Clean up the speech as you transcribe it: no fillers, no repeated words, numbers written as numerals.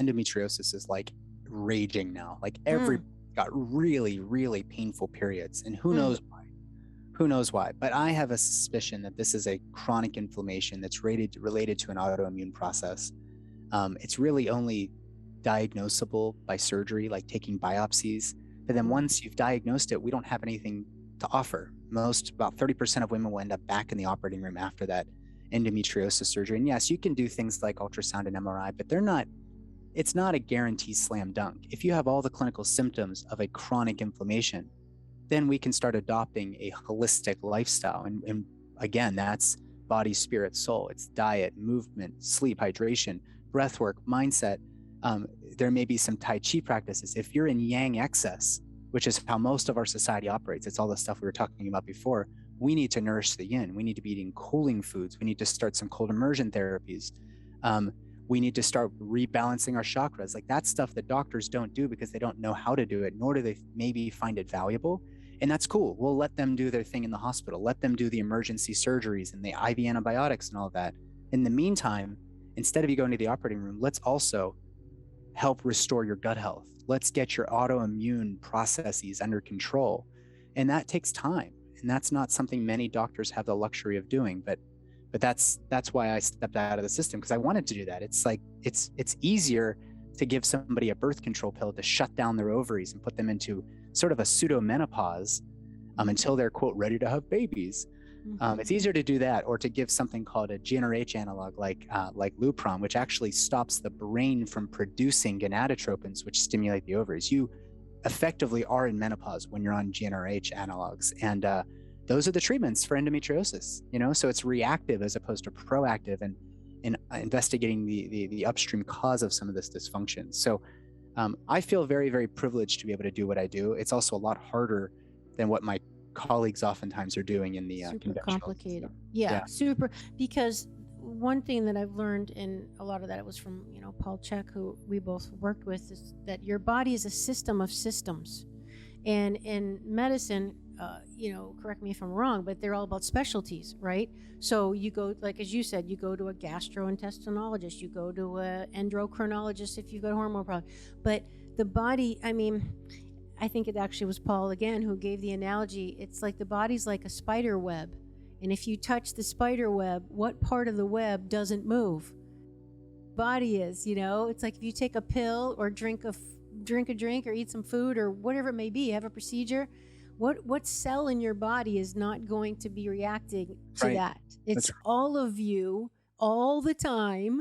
endometriosis is like raging now. Like every got really, really painful periods, and who knows why? Who knows why? But I have a suspicion that this is a chronic inflammation that's related to an autoimmune process. It's really only diagnosable by surgery, like taking biopsies. But then once you've diagnosed it, we don't have anything to offer. About 30% of women will end up back in the operating room after that endometriosis surgery. And yes, you can do things like ultrasound and MRI, but it's not a guaranteed slam dunk. If you have all the clinical symptoms of a chronic inflammation, then we can start adopting a holistic lifestyle. And again, that's body, spirit, soul. It's diet, movement, sleep, hydration, breath work, mindset. There may be some Tai Chi practices. If you're in yang excess, which is how most of our society operates, it's all the stuff we were talking about before, we need to nourish the yin. We need to be eating cooling foods. We need to start some cold immersion therapies. We need to start rebalancing our chakras. Like that's stuff that doctors don't do because they don't know how to do it, nor do they maybe find it valuable. And that's cool. We'll let them do their thing in the hospital. Let them do the emergency surgeries and the IV antibiotics and all that. In the meantime, instead of you going to the operating room, let's also help restore your gut health. Let's get your autoimmune processes under control. And that takes time. And that's not something many doctors have the luxury of doing. But that's why I stepped out of the system, because I wanted to do that. It's like it's easier to give somebody a birth control pill to shut down their ovaries and put them into sort of a pseudo menopause until they're, quote, ready to have babies. It's easier to do that, or to give something called a GnRH analog like Lupron, which actually stops the brain from producing gonadotropins, which stimulate the ovaries. You effectively are in menopause when you're on GnRH analogs, and those are the treatments for endometriosis. So it's reactive as opposed to proactive, and investigating the upstream cause of some of this dysfunction. So I feel very, very privileged to be able to do what I do. It's also a lot harder than what my colleagues oftentimes are doing in the super complicated. Yeah, super. Because one thing that I've learned, and a lot of that was from Paul Chek, who we both worked with, is that your body is a system of systems. And in medicine, correct me if I'm wrong, but they're all about specialties, right? So you go, like as you said, you go to a gastrointestinologist, you go to an endocrinologist if you've got hormone problems. But the body, I think it actually was Paul again who gave the analogy. It's like the body's like a spider web. And if you touch the spider web, what part of the web doesn't move? Body is, it's like if you take a pill or drink a drink or eat some food or whatever it may be, have a procedure, what cell in your body is not going to be reacting to that? It's all of you all the time.